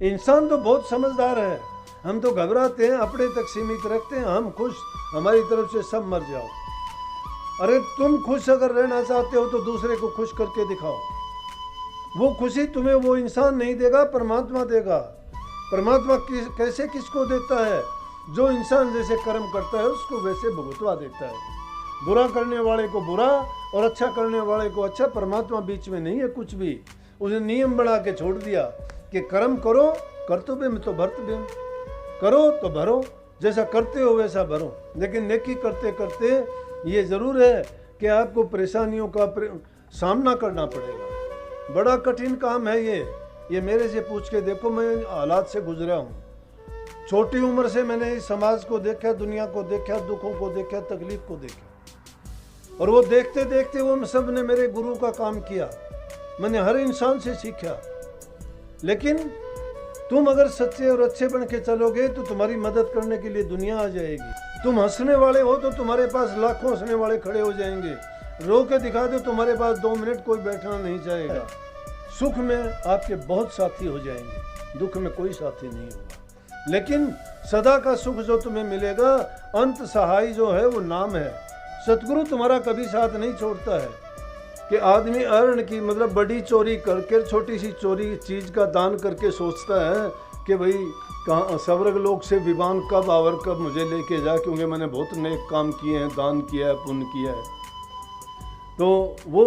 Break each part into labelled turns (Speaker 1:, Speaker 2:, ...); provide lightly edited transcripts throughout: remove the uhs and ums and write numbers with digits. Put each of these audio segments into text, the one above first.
Speaker 1: इंसान तो बहुत समझदार है, हम तो घबराते हैं, अपने तक सीमित रखते हैं, हम खुश, हमारी तरफ से सब मर जाओ। अरे तुम खुश अगर रहना चाहते हो तो दूसरे को खुश करके दिखाओ। वो खुशी तुम्हें वो इंसान नहीं देगा, परमात्मा देगा। परमात्मा कैसे किसको देता है? जो इंसान जैसे कर्म करता है उसको वैसे भुगतवा देता है। बुरा करने वाले को बुरा और अच्छा करने वाले को अच्छा। परमात्मा बीच में नहीं है कुछ भी। उसने नियम बना के छोड़ दिया कि कर्म करो, कर्तव्य में तो भर्तव्य, करो तो भरो, जैसा करते हो वैसा भरो। लेकिन नेकी करते करते ये ज़रूर है कि आपको परेशानियों का सामना करना पड़ेगा। बड़ा कठिन काम है ये मेरे से पूछ के देखो, मैं हालात से गुजरा हूँ। छोटी उम्र से मैंने इस समाज को देखा, दुनिया को देखा, दुखों को देखा, तकलीफ को देखा, और वो देखते देखते वो सब ने मेरे गुरु का काम किया। मैंने हर इंसान से सीखा। लेकिन तुम अगर सच्चे और अच्छे बन के चलोगे तो तुम्हारी मदद करने के लिए दुनिया आ जाएगी। तुम हंसने वाले हो तो तुम्हारे पास लाखों हंसने वाले खड़े हो जाएंगे। रो के दिखा दो, तुम्हारे पास 2 मिनट कोई बैठना नहीं चाहेगा। सुख में आपके बहुत साथी हो जाएंगे, दुख में कोई साथी नहीं होगा। लेकिन सदा का सुख जो तुम्हें मिलेगा, अंत सहाय जो है वो नाम है। सतगुरु तुम्हारा कभी साथ नहीं छोड़ता है कि आदमी अर्ण की मतलब बड़ी चोरी करके छोटी सी चोरी चीज़ का दान करके सोचता है कि भाई कहाँ स्वर्ग लोक से विमान कब आवर कब मुझे लेके जा, क्योंकि मैंने बहुत नेक काम किए हैं, दान किया है, पुण्य किया है। तो वो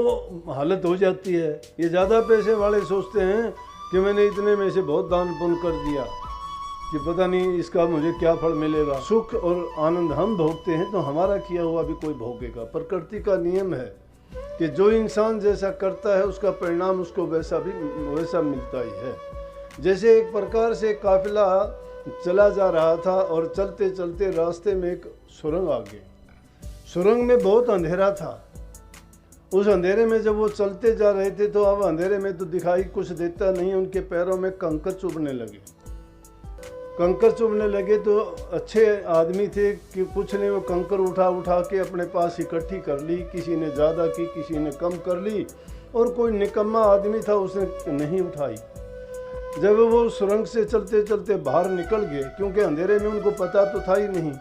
Speaker 1: हालत हो जाती है। ये ज़्यादा पैसे वाले सोचते हैं कि मैंने इतने में से बहुत दान पुण्य कर दिया कि पता नहीं इसका मुझे क्या फल मिलेगा। सुख और आनंद हम भोगते हैं तो हमारा किया हुआ भी कोई भोगेगा। प्रकृति का नियम है कि जो इंसान जैसा करता है उसका परिणाम उसको वैसा मिलता ही है। जैसे एक प्रकार से काफिला चला जा रहा था और चलते चलते रास्ते में एक सुरंग आ गई। सुरंग में बहुत अंधेरा था। उस अंधेरे में जब वो चलते जा रहे थे तो अब अंधेरे में तो दिखाई कुछ देता नहीं, उनके पैरों में कंकर चुभने लगे। कंकर चुभने लगे तो अच्छे आदमी थे कि कुछ ने वो कंकर उठा उठा के अपने पास इकट्ठी कर ली। किसी ने ज़्यादा की, किसी ने कम कर ली, और कोई निकम्मा आदमी था उसने नहीं उठाई। जब वो सुरंग से चलते चलते बाहर निकल गए, क्योंकि अंधेरे में उनको पता तो था ही नहीं,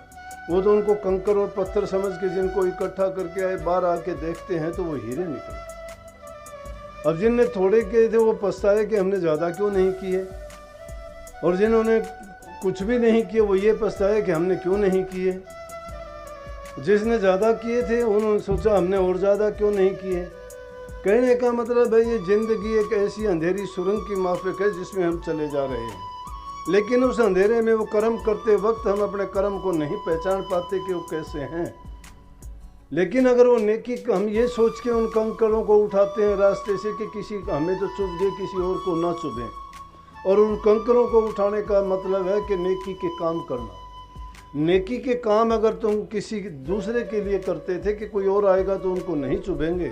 Speaker 1: वो तो उनको कंकर और पत्थर समझ के जिनको इकट्ठा करके आए, बाहर आके देखते हैं तो वो हीरे निकले। अब जिनने थोड़े किए थे वो पछताए कि हमने ज़्यादा क्यों नहीं किए, और जिन्होंने कुछ भी नहीं किए वो ये पछताए कि हमने क्यों नहीं किए। जिसने ज़्यादा किए थे उन्होंने सोचा हमने और ज़्यादा क्यों नहीं किए। कहने का मतलब है ये ज़िंदगी एक ऐसी अंधेरी सुरंग की माफिक है जिसमें हम चले जा रहे हैं। लेकिन उस अंधेरे में वो कर्म करते वक्त हम अपने कर्म को नहीं पहचान पाते कि वो कैसे हैं। लेकिन अगर वो नेकी, हम ये सोच के उन कंकरों को उठाते हैं रास्ते से कि किसी हमें तो चुभ गए, किसी और को ना चुभें, और उन कंकरों को उठाने का मतलब है कि नेकी के काम करना। नेकी के काम अगर तुम किसी दूसरे के लिए करते थे कि कोई और आएगा तो उनको नहीं चुभेंगे,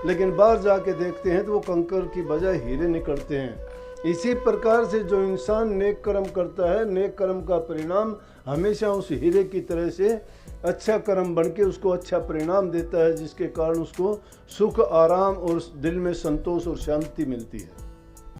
Speaker 1: लेकिन बाहर जाके देखते हैं तो वो कंकर की बजाय हीरे निकलते हैं। इसी प्रकार से जो इंसान नेक कर्म करता है, नेक कर्म का परिणाम हमेशा उस हीरे की तरह से अच्छा कर्म बन के उसको अच्छा परिणाम देता है, जिसके कारण उसको सुख, आराम और दिल में संतोष और शांति मिलती है।